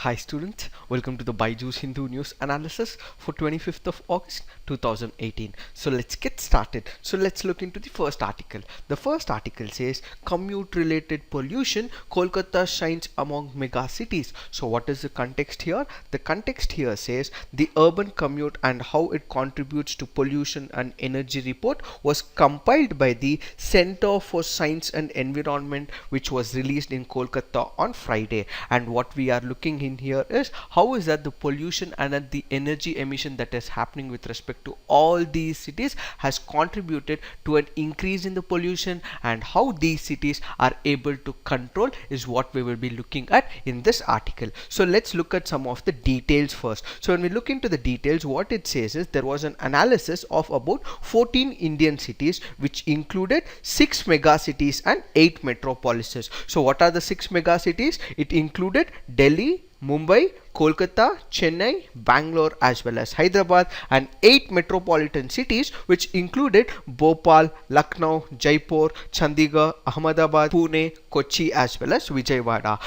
Hi students, welcome to the BYJU'S Hindu News Analysis for 25th of August 2018. So let's get started. So let's look into the first article. The first article says commute-related pollution, Kolkata shines among megacities. So what is the context here? The context here says the urban commute and how it contributes to pollution and energy report was compiled by the Center for Science and Environment, which was released in Kolkata on Friday. And what we are looking in here is how is that the pollution and the energy emission that is happening with respect to all these cities has contributed to an increase in the pollution, and how these cities are able to control is what we will be looking at in this article. So let's look at some of the details first. So when we look into the details, what it says is there was an analysis of about 14 Indian cities which included 6 megacities and 8 metropolises. So what are the 6 megacities? It included Delhi, Mumbai, Kolkata, Chennai, Bangalore as well as Hyderabad, and 8 metropolitan cities which included Bhopal, Lucknow, Jaipur, Chandigarh, Ahmedabad, Pune, Kochi as well as Vijayawada.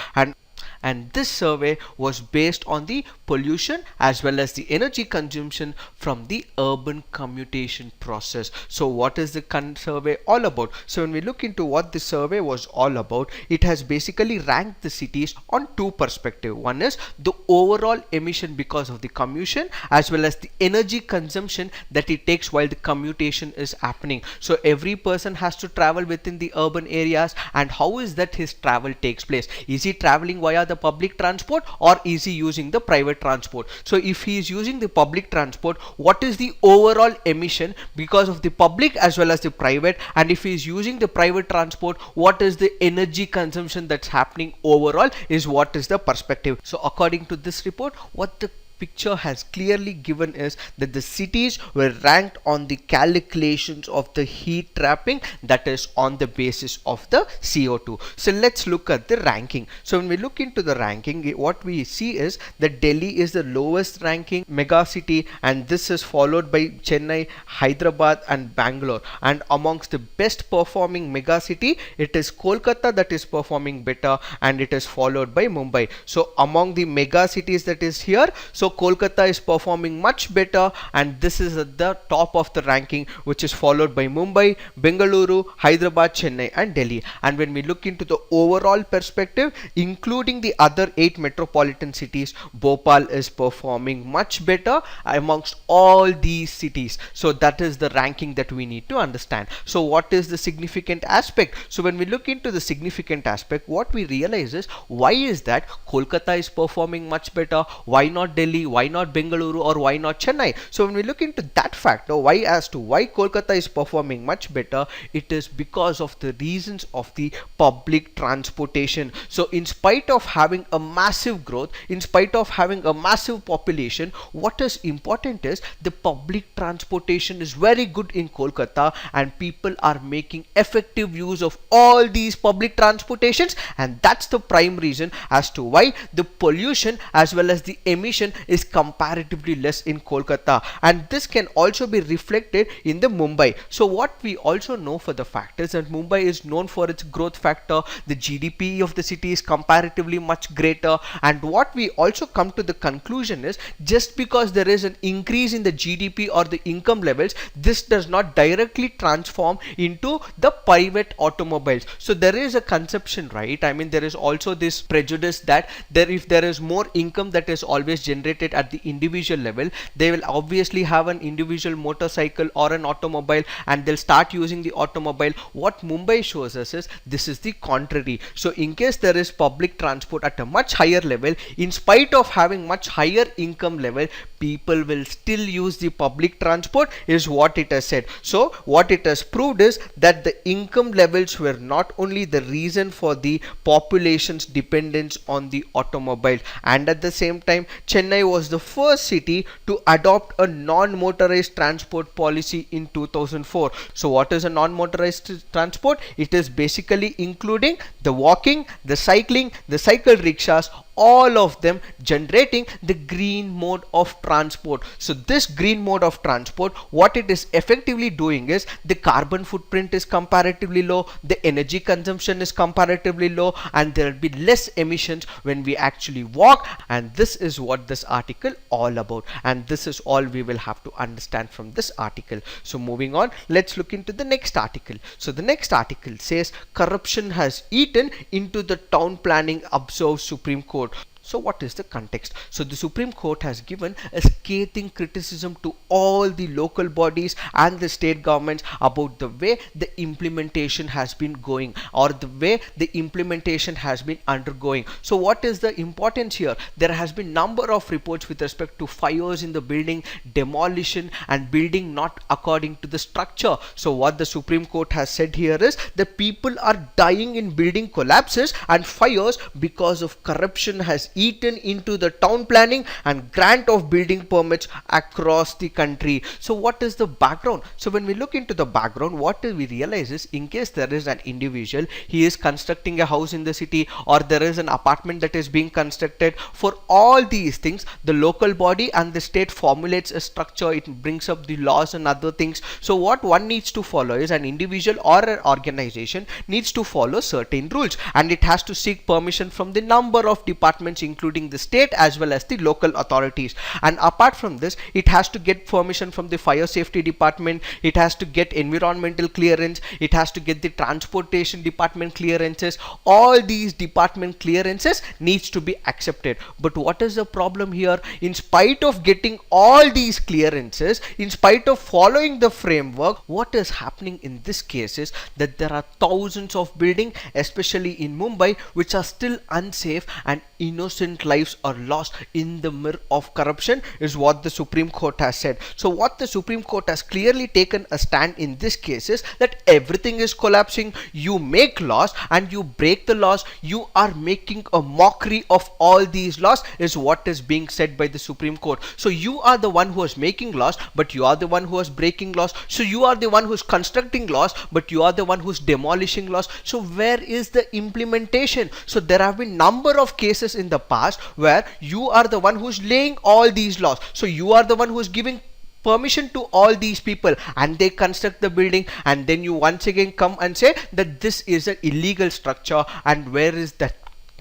And this survey was based on the pollution as well as the energy consumption from the urban commutation process. So what is the survey all about? So when we look into what the survey was all about, it has basically ranked the cities on two perspectives. One is the overall emission because of the commutation as well as the energy consumption that it takes while the commutation is happening. So every person has to travel within the urban areas, and how is that his travel takes place? Is he traveling via the public transport or is he using the private transport? So if he is using the public transport, what is the overall emission because of the public as well as the private? And if he is using the private transport, what is the energy consumption that's happening overall is what is the perspective. So according to this report, what the picture has clearly given is that the cities were ranked on the calculations of the heat trapping, that is on the basis of the CO2. So let's look at the ranking. So when we look into the ranking, what we see is that Delhi is the lowest ranking megacity, and this is followed by Chennai, Hyderabad and Bangalore. And amongst the best performing megacity, it is Kolkata that is performing better, and it is followed by Mumbai. So among the megacities that is here, so Kolkata is performing much better, and this is at the top of the ranking, which is followed by Mumbai, Bengaluru, Hyderabad, Chennai and Delhi. And when we look into the overall perspective, including the other 8 metropolitan cities, Bhopal is performing much better amongst all these cities. So that is the ranking that we need to understand. So what is the significant aspect? So when we look into the significant aspect, what we realize is why is that Kolkata is performing much better, why not Delhi, why not Bengaluru, or why not Chennai? So when we look into that factor, why Kolkata is performing much better, it is because of the reasons of the public transportation. So in spite of having a massive growth, in spite of having a massive population, what is important is the public transportation is very good in Kolkata, and people are making effective use of all these public transportations, and that's the prime reason as to why the pollution as well as the emission is comparatively less in Kolkata. And this can also be reflected in the Mumbai. So what we also know for the fact is that Mumbai is known for its growth factor. The GDP of the city is comparatively much greater, and what we also come to the conclusion is just because there is an increase in the GDP or the income levels, this does not directly transform into the private automobiles. So there is a conception, right? I mean, there is also this prejudice that if there is more income that is always generated at the individual level, they will obviously have an individual motorcycle or an automobile, and they'll start using the automobile. What Mumbai shows us is this is the contrary. So in case there is public transport at a much higher level, in spite of having much higher income level, people will still use the public transport is what it has said. So what it has proved is that the income levels were not only the reason for the population's dependence on the automobile, and at the same time Chennai was the first city to adopt a non-motorized transport policy in 2004. So what is a non-motorized transport? It is basically including the walking, the cycling, the cycle rickshaws, all of them generating the green mode of transport. So this green mode of transport, what it is effectively doing is the carbon footprint is comparatively low, the energy consumption is comparatively low, and there will be less emissions when we actually walk. And this is what this article all about, and this is all we will have to understand from this article. So moving on, let's look into the next article. So the next article says corruption has eaten into the town planning, observes Supreme Court. So what is the context? So the Supreme Court has given a scathing criticism to all the local bodies and the state governments about the way the implementation has been going, or the way the implementation has been undergoing. So what is the importance here? There has been number of reports with respect to fires in the building, demolition, and building not according to the structure. So what the Supreme Court has said here is the people are dying in building collapses and fires because of corruption has eaten into the town planning and grant of building permits across the country. So what is the background? So when we look into the background, what we realize is, in case there is an individual, he is constructing a house in the city, or there is an apartment that is being constructed, for all these things the local body and the state formulates a structure, it brings up the laws and other things. So what one needs to follow is, an individual or an organization needs to follow certain rules, and it has to seek permission from the number of departments including the state as well as the local authorities. And apart from this, it has to get permission from the fire safety department, it has to get environmental clearance, it has to get the transportation department clearances. All these department clearances needs to be accepted. But what is the problem here? In spite of getting all these clearances, in spite of following the framework, what is happening in this case is that there are thousands of buildings, especially in Mumbai, which are still unsafe, and innocent lives are lost in the mirror of corruption, is what the Supreme Court has said. So what the Supreme Court has clearly taken a stand in this case is that everything is collapsing. You make laws and you break the laws, you are making a mockery of all these laws, is what is being said by the Supreme Court. So you are the one who is making laws, but you are the one who is breaking laws. So you are the one who is constructing laws, but you are the one who is demolishing laws. So where is the implementation? So there have been number of cases in the past where you are the one who's laying all these laws, so you are the one who's giving permission to all these people, and they construct the building, and then you once again come and say that this is an illegal structure, and where is that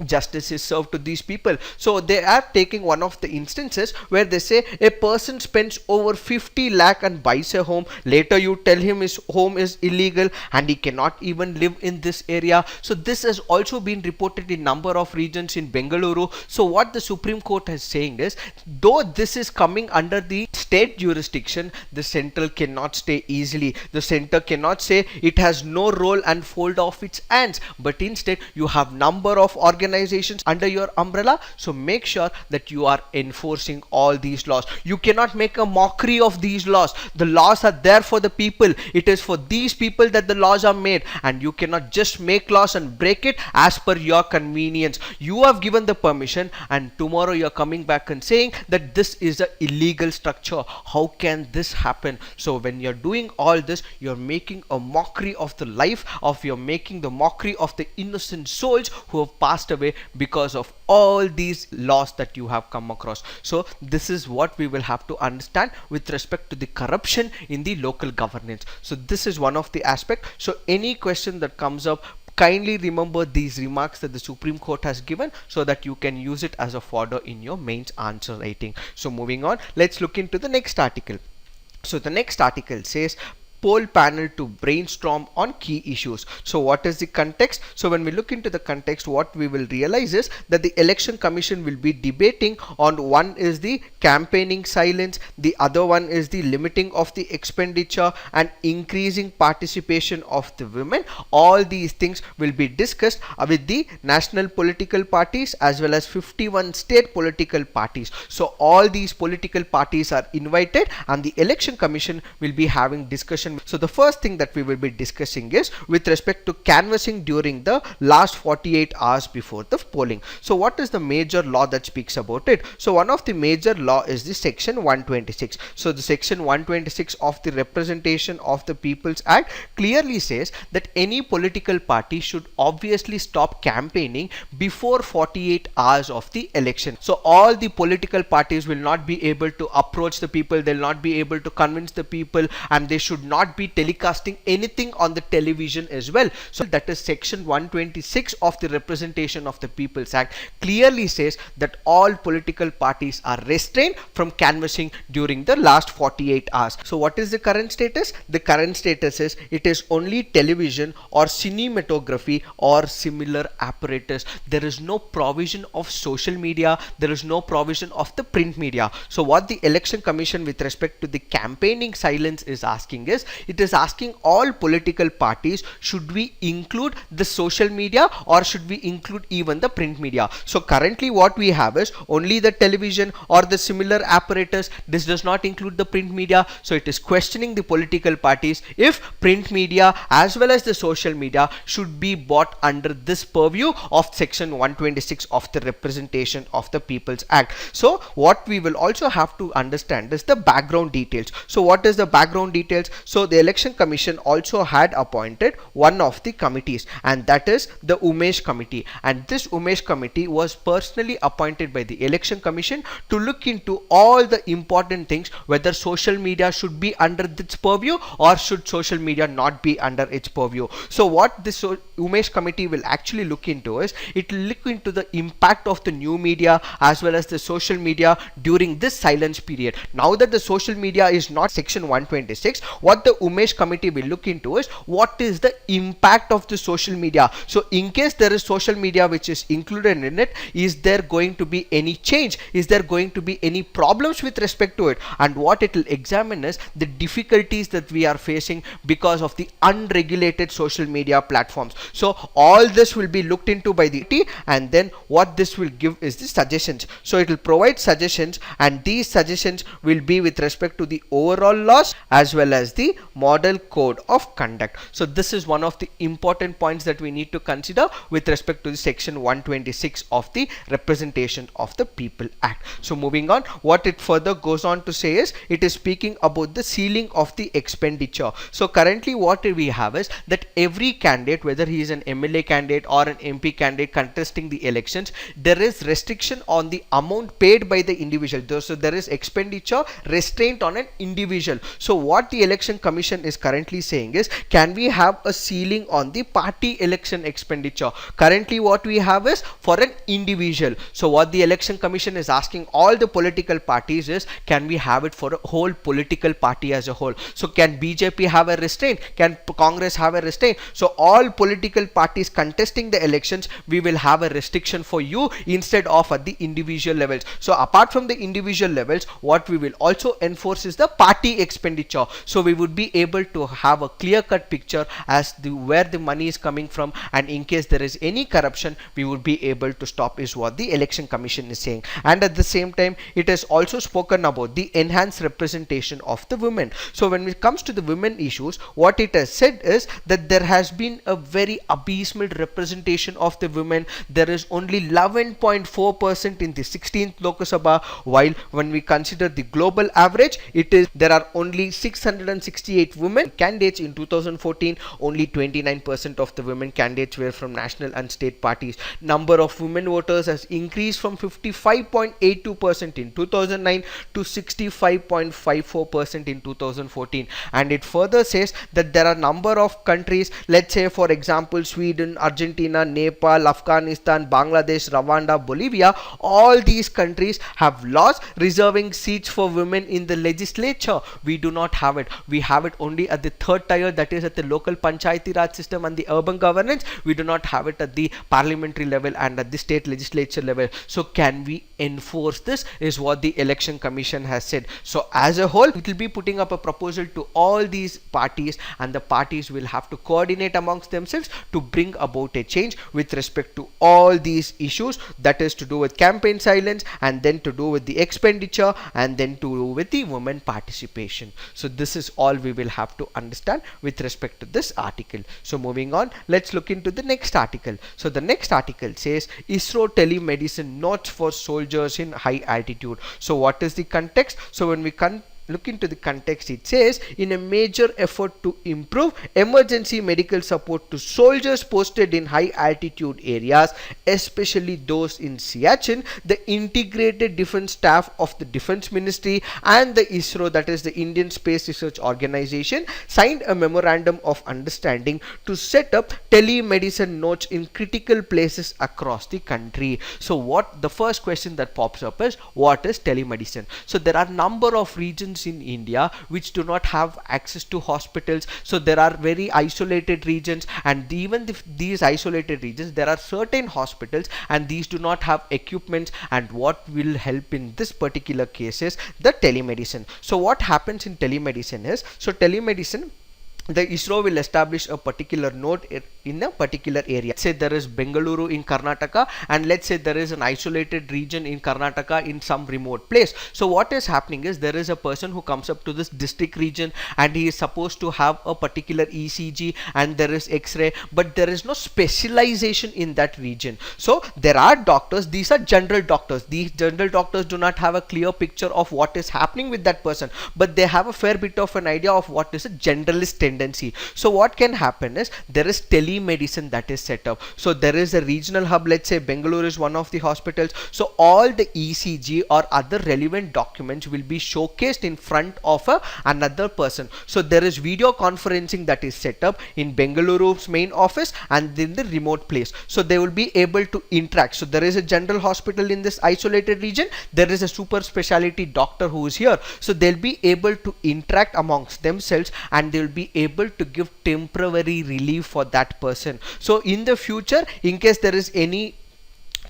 justice is served to these people? So they are taking one of the instances where they say a person spends over 50 lakh and buys a home, later you tell him his home is illegal and he cannot even live in this area. So this has also been reported in number of regions in Bengaluru. So what the Supreme Court is saying is, though this is coming under the state jurisdiction, the central cannot stay easily. The center cannot say it has no role and fold off its hands, but instead you have number of organizations under your umbrella. So make sure that you are enforcing all these laws. You cannot make a mockery of these laws. The laws are there for the people. It is for these people that the laws are made, and you cannot just make laws and break it as per your convenience. You have given the permission, and tomorrow you are coming back and saying that this is an illegal structure. How can this happen? So when you're doing all this, you're making a mockery of the life of, you're making the mockery of the innocent souls who have passed away because of all these laws that you have come across. So this is what we will have to understand with respect to the corruption in the local governance. So this is one of the aspects. So any question that comes up, kindly remember these remarks that the Supreme Court has given, so that you can use it as a fodder in your mains answer writing. So moving on, let's look into the next article. So the next article says poll panel to brainstorm on key issues. So what is the context? So when we look into the context, what we will realize is that the election commission will be debating on, one is the campaigning silence, the other one is the limiting of the expenditure and increasing participation of the women. All these things will be discussed with the national political parties as well as 51 state political parties. So all these political parties are invited, and the election commission will be having discussion election. So the first thing that we will be discussing is with respect to canvassing during the last 48 hours before the polling. So what is the major law that speaks about it? So one of the major law is the section 126. So the section 126 of the Representation of the People's Act clearly says that any political party should obviously stop campaigning before 48 hours of the election. So all the political parties will not be able to approach the people, they'll not be able to convince the people, and they should not be telecasting anything on the television as well. So that is section 126 of the Representation of the People's Act clearly says that all political parties are restrained from canvassing during the last 48 hours. So what is the current status? The current status is it is only television or cinematography or similar apparatus. There is no provision of social media, there is no provision of the print media. So what the Election Commission with respect to the campaigning silence is asking is, it is asking all political parties, should we include the social media or should we include even the print media? So currently what we have is only the television or the similar apparatus. This does not include the print media. So it is questioning the political parties if print media as well as the social media should be brought under this purview of section 126 of the Representation of the People's Act. So what we will also have to understand is the background details. So what is the background details? So the Election Commission also had appointed one of the committees, and that is the Umesh Committee, and this Umesh Committee was personally appointed by the Election Commission to look into all the important things, whether social media should be under its purview or should social media not be under its purview. So what this Umesh Committee will actually look into is, it will look into the impact of the new media as well as the social media during this silence period. Now that the social media is not section 126, what the Umesh Committee will look into is what is the impact of the social media. So in case there is social media which is included in it, is there going to be any change? Is there going to be any problems with respect to it? And what it will examine is the difficulties that we are facing because of the unregulated social media platforms. So all this will be looked into by the T, and then what this will give is the suggestions. So it will provide suggestions, and these suggestions will be with respect to the overall laws as well as the model code of conduct. So this is one of the important points that we need to consider with respect to the section 126 of the Representation of the People Act. So moving on, what it further goes on to say is, it is speaking about the ceiling of the expenditure. So currently what we have is that every candidate, whether he is an MLA candidate or an MP candidate contesting the elections, there is restriction on the amount paid by the individual. So there is expenditure restraint on an individual. So what the Election Commission is currently saying is, can we have a ceiling on the party election expenditure? Currently what we have is for an individual. So what the Election Commission is asking all the political parties is, can we have it for a whole political party as a whole? So can BJP have a restraint? Can Congress have a restraint? So all political parties contesting the elections, we will have a restriction for you instead of at the individual levels. So apart from the individual levels, what we will also enforce is the party expenditure. So we would be able to have a clear-cut picture as to where the money is coming from, and in case there is any corruption, we would be able to stop, is what the Election Commission is saying. And at the same time, it has also spoken about the enhanced representation of the women. So when it comes to the women issues, what it has said is that there has been a very abysmal representation of the women. There is only 11.4% in the 16th Lok Sabha, while when we consider the global average, there are only 668 women candidates in 2014. Only 29% of the women candidates were from national and state parties. Number of women voters has increased from 55.82% in 2009 to 65.54% in 2014. And it further says that there are number of countries, let's say for example Sweden, Argentina, Nepal, Afghanistan, Bangladesh, Rwanda, Bolivia, all these countries have laws reserving seats for women in the legislature. We do not have it. We have it only at the third tier, that is at the local panchayati raj system and the urban governance. We do not have it at the parliamentary level and at the state legislature level. So can we enforce this, is what the election commission has said. So as a whole, it will be putting up a proposal to all these parties, and the parties will have to coordinate amongst themselves to bring about a change with respect to all these issues, that is to do with campaign silence, and then to do with the expenditure, and then to do with the women participation. So this is all we will have to understand with respect to this article. So moving on, let's look into the next article. So the next article says ISRO telemedicine notes for soldiers in high altitude. So what is the context? So when we look into the context, it says, in a major effort to improve emergency medical support to soldiers posted in high altitude areas, especially those in Siachen, the integrated defense staff of the defense ministry and the ISRO, that is the Indian Space Research Organization, signed a memorandum of understanding to set up telemedicine nodes in critical places across the country. So what the first question that pops up is, what is telemedicine? So there are number of regions in India which do not have access to hospitals. So there are very isolated regions, and even these isolated regions, there are certain hospitals and these do not have equipment, and what will help in this particular case is the telemedicine. So what happens in telemedicine is, so telemedicine, the ISRO will establish a particular node in a particular area. Let's say there is Bengaluru in Karnataka, and let's say there is an isolated region in Karnataka in some remote place. So what is happening is, there is a person who comes up to this district region and he is supposed to have a particular ECG and there is X-ray, but there is no specialization in that region. So there are doctors, these are general doctors. These general doctors do not have a clear picture of what is happening with that person, but they have a fair bit of an idea of what is a generalist tendency. So what can happen is, there is telemedicine that is set up. So there is a regional hub, let's say Bengaluru is one of the hospitals. So all the ECG or other relevant documents will be showcased in front of another person. So there is video conferencing that is set up in Bengaluru's main office and in the remote place. So they will be able to interact. So there is a general hospital in this isolated region, there is a super specialty doctor who is here. So they'll be able to interact amongst themselves and they'll be able to give temporary relief for that person. So in the future, in case there is any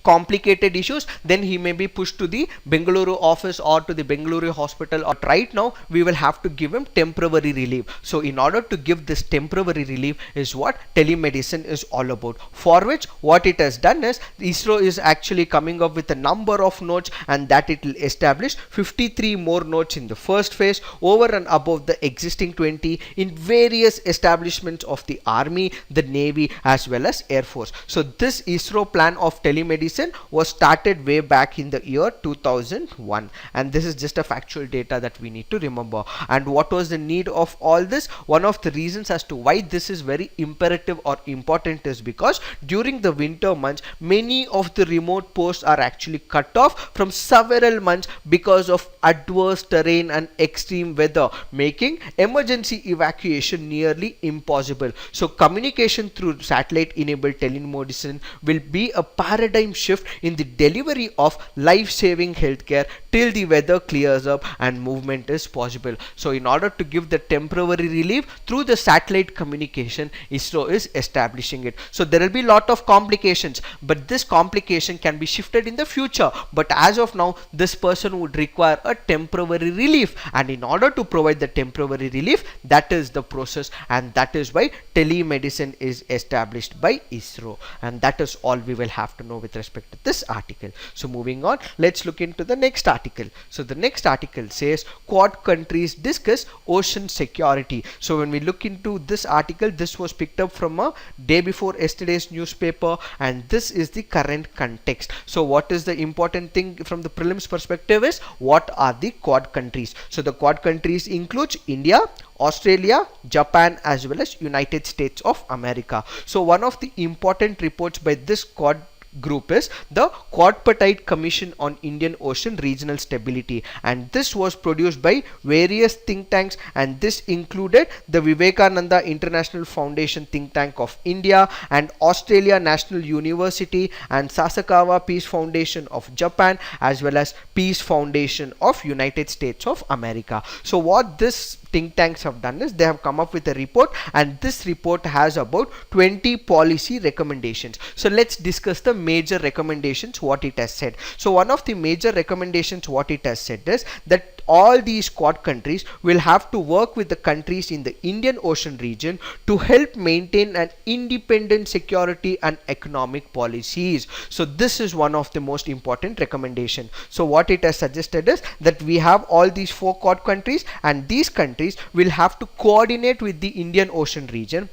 complicated issues, then he may be pushed to the Bengaluru office or to the Bengaluru hospital. Or right now we will have to give him temporary relief. So in order to give this temporary relief is what telemedicine is all about, for which what it has done is, ISRO is actually coming up with a number of nodes, and that it will establish 53 more nodes in the first phase over and above the existing 20 in various establishments of the army, the navy as well as air force. So this ISRO plan of telemedicine was started way back in the year 2001, and this is just a factual data that we need to remember. And what was the need of all this? One of the reasons as to why this is very imperative or important is because during the winter months, many of the remote posts are actually cut off from several months because of adverse terrain and extreme weather, making emergency evacuation nearly impossible. So communication through satellite enabled telemedicine will be a paradigm shift in the delivery of life-saving healthcare till the weather clears up and movement is possible. So in order to give the temporary relief through the satellite communication, ISRO is establishing it. So there will be a lot of complications, but this complication can be shifted in the future. But as of now, this person would require a temporary relief, and in order to provide the temporary relief, that is the process, and that is why telemedicine is established by ISRO. And that is all we will have to know with respect to this article. So moving on, let's look into the next article. So the next article says Quad countries discuss ocean security. So when we look into this article, this was picked up from a day before yesterday's newspaper, and this is the current context. So what is the important thing from the prelims perspective is, what are the Quad countries? So the Quad countries includes India, Australia, Japan as well as United States of America. So one of the important reports by this Quad group is the Quadripartite Commission on Indian Ocean Regional Stability, and this was produced by various think tanks, and this included the Vivekananda International Foundation think tank of India and Australia National University and Sasakawa Peace Foundation of Japan as well as Peace Foundation of United States of America. So what this think tanks have done is they have come up with a report, and this report has about 20 policy recommendations. So let's discuss the major recommendations, what it has said. So one of the major recommendations what it has said is that all these Quad countries will have to work with the countries in the Indian Ocean region to help maintain an independent security and economic policies. So this is one of the most important recommendation. So what it has suggested is that we have all these 4 Quad countries, and these countries will have to coordinate with the Indian Ocean region.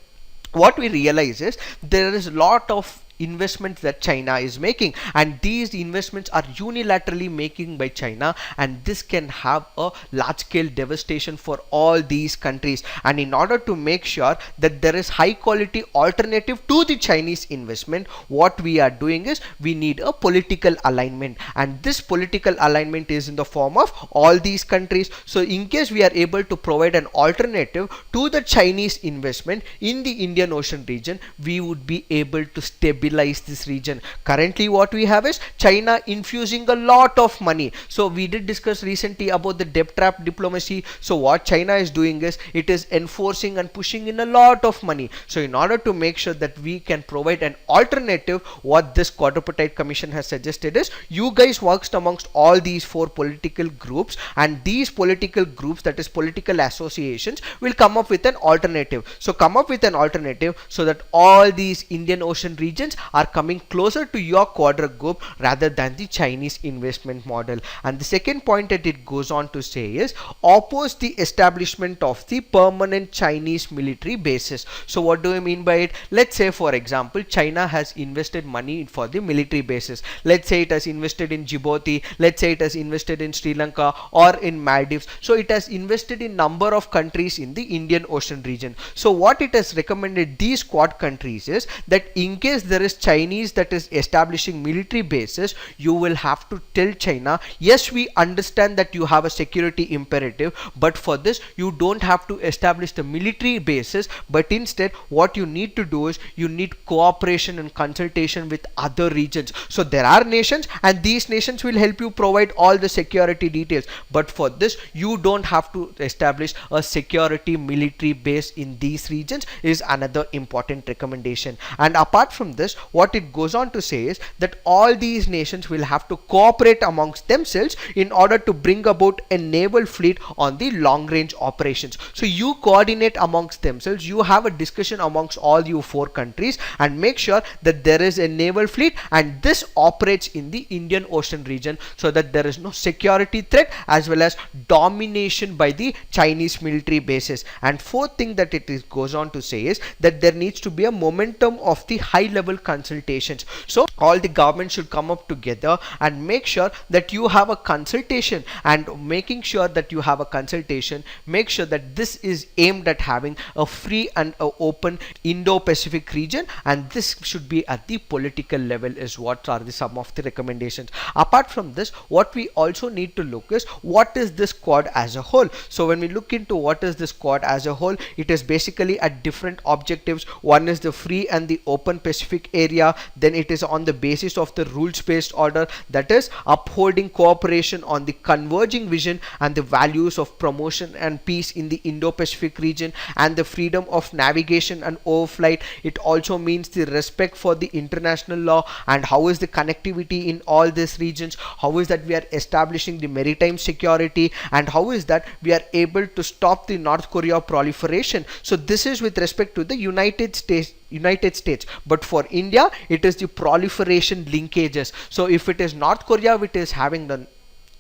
What we realize is there is a lot of investments that China is making, and these investments are unilaterally making by China, and this can have a large scale devastation for all these countries. And in order to make sure that there is high quality alternative to the Chinese investment, what we are doing is we need a political alignment, and this political alignment is in the form of all these countries. So in case we are able to provide an alternative to the Chinese investment in the Indian Ocean region, we would be able to stabilize this region. Currently what we have is China infusing a lot of money. So we did discuss recently about the debt trap diplomacy. So what China is doing is it is enforcing and pushing in a lot of money. So in order to make sure that we can provide an alternative, what this quadripartite commission has suggested is you guys worked amongst all these 4 political groups, and these political groups, that is political associations, will come up with an alternative. So come up with an alternative so that all these Indian Ocean regions are coming closer to your quadrant group rather than the Chinese investment model. And the second point that it goes on to say is oppose the establishment of the permanent Chinese military bases. So what do I mean by it? Let's say for example China has invested money for the military bases. Let's say it has invested in Djibouti, let's say it has invested in Sri Lanka or in Maldives. So it has invested in number of countries in the Indian Ocean region. So what it has recommended these Quad countries is that in case there is Chinese that is establishing military bases, you will have to tell China, yes, we understand that you have a security imperative, but for this you don't have to establish the military bases, but instead what you need to do is you need cooperation and consultation with other regions. So there are nations, and these nations will help you provide all the security details, but for this you don't have to establish a security military base in these regions is another important recommendation. And apart from this, what it goes on to say is that all these nations will have to cooperate amongst themselves in order to bring about a naval fleet on the long range operations. So you coordinate amongst themselves, you have a discussion amongst all you 4 countries, and make sure that there is a naval fleet and this operates in the Indian Ocean region so that there is no security threat as well as domination by the Chinese military bases. And fourth thing that it is goes on to say is that there needs to be a momentum of the high level consultations. So all the governments should come up together and make sure that you have a consultation, and making sure that you have a consultation, make sure that this is aimed at having a free and a open Indo-Pacific region, and this should be at the political level is what are the some of the recommendations. Apart from this, what we also need to look is what is this Quad as a whole. So when we look into what is this Quad as a whole, it is basically at different objectives. One is the free and the open Pacific area, then it is on the basis of the rules-based order, that is upholding cooperation on the converging vision and the values of promotion and peace in the Indo-Pacific region, and the freedom of navigation and overflight. It also means the respect for the international law, and how is the connectivity in all these regions, how is that we are establishing the maritime security, and how is that we are able to stop the North Korea proliferation. So this is with respect to the United States, but for India it is the proliferation linkages. So if it is North Korea which is having the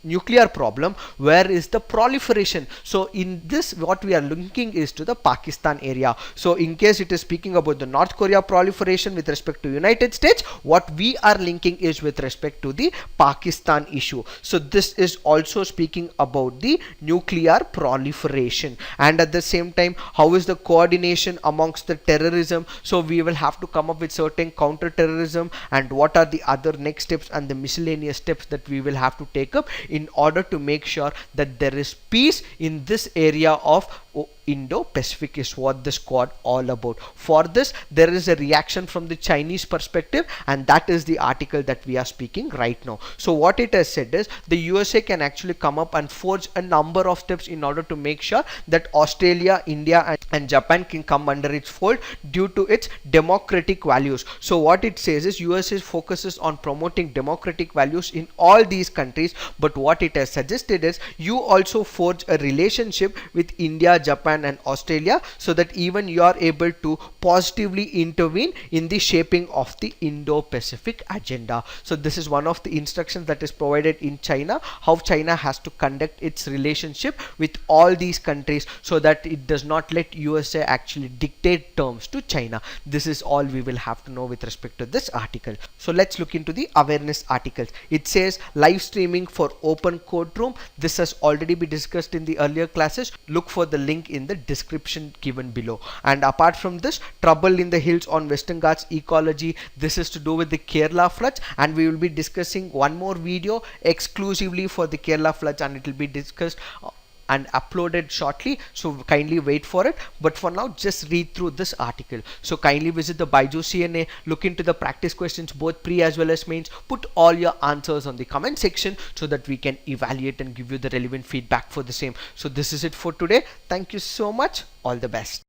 nuclear problem, where is the proliferation? So in this what we are linking is to the Pakistan area. So in case it is speaking about the North Korea proliferation with respect to United States, what we are linking is with respect to the Pakistan issue. So this is also speaking about the nuclear proliferation, and at the same time how is the coordination amongst the terrorism. So we will have to come up with certain counter terrorism, and what are the other next steps and the miscellaneous steps that we will have to take up in order to make sure that there is peace in this area of Indo-Pacific is what this quad all about. For this, there is a reaction from the Chinese perspective, and that is the article that we are speaking right now. So what it has said is the USA can actually come up and forge a number of steps in order to make sure that Australia, India and Japan can come under its fold due to its democratic values. So what it says is USA focuses on promoting democratic values in all these countries, but what it has suggested is you also forge a relationship with India, Japan and Australia, so that even you are able to positively intervene in the shaping of the Indo-Pacific agenda. So this is one of the instructions that is provided in China, how China has to conduct its relationship with all these countries so that it does not let USA actually dictate terms to China. This is all we will have to know with respect to this article. So let's look into the awareness articles. It says live streaming for open courtroom. This has already been discussed in the earlier classes. Look for the link in the description given below. And apart from this, trouble in the hills on Western Ghats ecology. This is to do with the Kerala floods, and we will be discussing one more video exclusively for the Kerala floods, and it will be discussed and uploaded shortly, so kindly wait for it. But for now, just read through this article. So kindly visit the BYJU'S CNA, look into the practice questions both pre as well as mains, put all your answers on the comment section so that we can evaluate and give you the relevant feedback for the same. So this is it for today. Thank you so much. All the best.